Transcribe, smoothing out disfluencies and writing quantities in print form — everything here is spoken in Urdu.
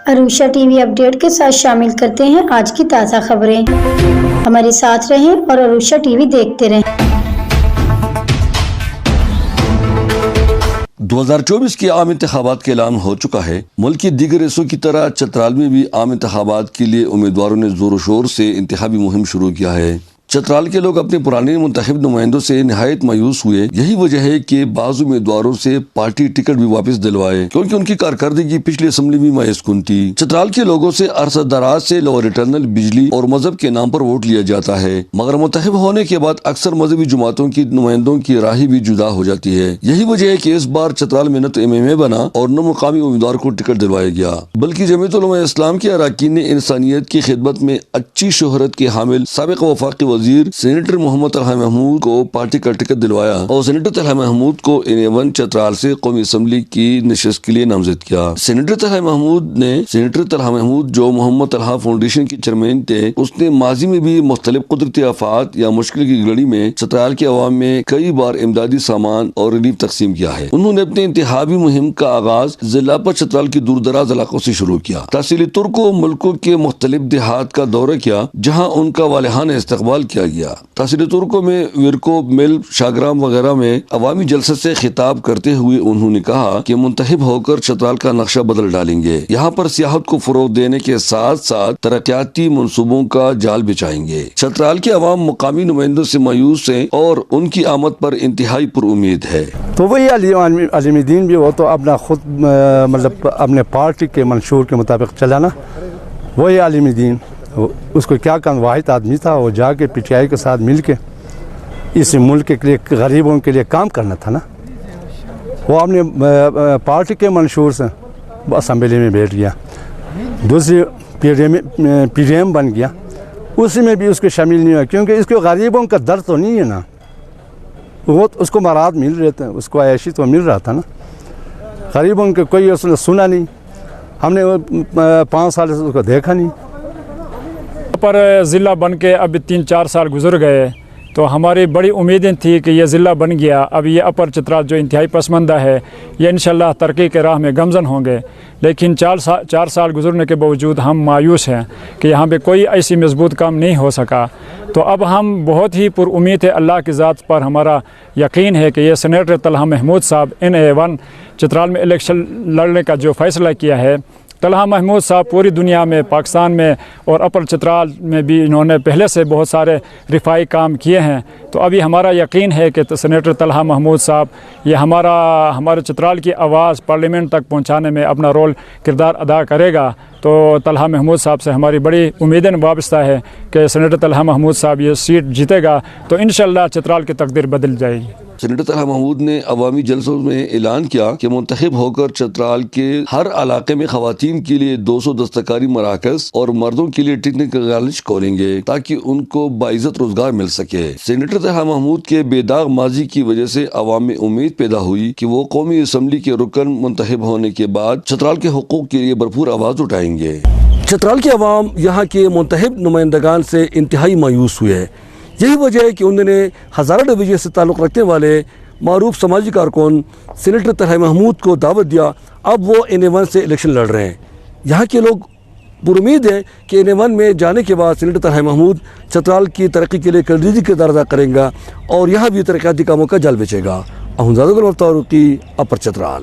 عروشہ ٹی وی اپڈیٹ کے ساتھ شامل کرتے ہیں آج کی تازہ خبریں۔ ہمارے ساتھ رہیں اور عروشہ ٹی وی دیکھتے رہیں۔ 2024 کے عام انتخابات کا اعلان ہو چکا ہے۔ ملک کے دیگر حصوں کی طرح چترال میں بھی عام انتخابات کے لیے امیدواروں نے زور و شور سے انتخابی مہم شروع کیا ہے۔ چترال کے لوگ اپنے پرانے منتخب نمائندوں سے نہایت مایوس ہوئے۔ یہی وجہ ہے کہ بعض امیدواروں سے پارٹی ٹکٹ بھی واپس دلوائے کیونکہ ان کی کارکردگی پچھلی اسمبلی میں مایوس کن تھی۔ چترال کے لوگوں سے عرصہ دراز سے لو ریٹرنل، بجلی اور مذہب کے نام پر ووٹ لیا جاتا ہے، مگر منتخب ہونے کے بعد اکثر مذہبی جماعتوں کی نمائندوں کی راہ بھی جدا ہو جاتی ہے۔ یہی وجہ ہے کہ اس بار چترال میں نہ تو MMA بنا اور نہ مقامی امیدوار کو ٹکٹ دلوایا گیا، بلکہ جمعیت علماء اسلام کے اراکین نے انسانیت کی خدمت میں اچھی شہرت کے حامل سابق وفاقی وزیر سینیٹر محمد طلحہ محمود کو پارٹی کا ٹکٹ دلوایا اور سینیٹر طلحہ محمود کو NA1 چترال سے قومی اسمبلی کی نشست کے لیے نامزد کیا۔ سینیٹر طلحہ محمود جو محمد طلحہ فاؤنڈیشن کے چیئرمین تھے، اس نے ماضی میں بھی مختلف قدرتی آفات یا مشکل کی گھڑی میں چترال کے عوام میں کئی بار امدادی سامان اور ریلیف تقسیم کیا ہے۔ انہوں نے اپنے انتخابی مہم کا آغاز ضلع پر چترال کی دور دراز علاقوں سے شروع کیا۔ تحصیل ترک ملکوں کے مختلف دیہات کا دورہ کیا جہاں ان کا والہانہ استقبال کیا گیا۔ تحصیل ترکوں میں ورکو، مل، شاگرام وغیرہ میں عوامی جلسے سے خطاب کرتے ہوئے انہوں نے کہا کہ منتخب ہو کر چترال کا نقشہ بدل ڈالیں گے، یہاں پر سیاحت کو فروغ دینے کے ساتھ ساتھ ترقیاتی منصوبوں کا جال بچھائیں گے۔ چترال کے عوام مقامی نمائندوں سے مایوس ہیں اور ان کی آمد پر انتہائی پر امید ہے۔ تو وہی عالم دین بھی وہ تو اپنا خود مطلب اپنے پارٹی کے منشور کے مطابق چلانا، وہی عالم دین اس کو کیا کام، واحد آدمی تھا، وہ جا کے PTI کے ساتھ مل کے اس ملک کے لیے غریبوں کے لیے کام کرنا تھا نا۔ وہ اپنے پارٹی کے منشور سے اسمبلی میں بیٹھ گیا، دوسری PDM بن گیا، اسی میں بھی اس کو شامل نہیں ہوا کیونکہ اس کو غریبوں کا درد تو نہیں ہے نا، وہ اس کو مراد مل رہے تھے، اس کو عیاشی تو مل رہا تھا نا، غریبوں کے کوئی اس نے سنا نہیں، ہم نے 5 سال سے اس کو دیکھا نہیں۔ پر ضلع بن کے اب 3-4 سال گزر گئے تو ہماری بڑی امیدیں تھی کہ یہ ضلع بن گیا، اب یہ اپر چترال جو انتہائی پسماندہ ہے یہ انشاءاللہ ترقی کے راہ میں گامزن ہوں گے، لیکن 4 سال گزرنے کے باوجود ہم مایوس ہیں کہ یہاں پہ کوئی ایسی مضبوط کام نہیں ہو سکا۔ تو اب ہم بہت ہی پر امید ہے، اللہ کی ذات پر ہمارا یقین ہے کہ یہ سینیٹر طلحہ محمود صاحب NA1 چترال میں الیکشن لڑنے کا جو فیصلہ کیا ہے، طلحہ محمود صاحب پوری دنیا میں، پاکستان میں اور اپر چترال میں بھی انہوں نے پہلے سے بہت سارے رفائی کام کیے ہیں، تو ابھی ہمارا یقین ہے کہ سینیٹر طلحہ محمود صاحب یہ ہمارے چترال کی آواز پارلیمنٹ تک پہنچانے میں اپنا کردار ادا کرے گا۔ تو طلحہ محمود صاحب سے ہماری بڑی امیدیں وابستہ ہے کہ سینیٹر طلحہ محمود صاحب یہ سیٹ جیتے گا تو انشاءاللہ چترال کی تقدیر بدل جائے گی۔ سینیٹر طلحہ محمود نے عوامی جلسوں میں اعلان کیا کہ منتخب ہو کر چترال کے ہر علاقے میں خواتین کے لیے 200 دستکاری مراکز اور مردوں کے لیے ٹیکنیکل کالج کھولیں گے تاکہ ان کو باعزت روزگار مل سکے۔ سینیٹر طلحہ محمود کے بے داغ ماضی کی وجہ سے عوام میں امید پیدا ہوئی کہ وہ قومی اسمبلی کے رکن منتخب ہونے کے بعد چترال کے حقوق کے لیے بھرپور آواز اٹھائیں گے۔ چترال کے عوام یہاں کے منتخب نمائندگان سے انتہائی مایوس ہوئے ہیں۔ یہی وجہ ہے کہ انہوں نے ہزارہ ڈویژن سے تعلق رکھنے والے معروف سماجی کارکن سینیٹر طلحہ محمود کو دعوت دیا۔ اب وہ NA1 سے الیکشن لڑ رہے ہیں۔ یہاں کے لوگ پر امید ہیں کہ NA1 میں جانے کے بعد سینیٹر طلحہ محمود چترال کی ترقی کے لیے کلیدی کردار ادا کریں گا اور یہاں بھی ترقیاتی کاموں کا جال بچے گا۔ احمد زادہ گل فاروقی، اپر چترال۔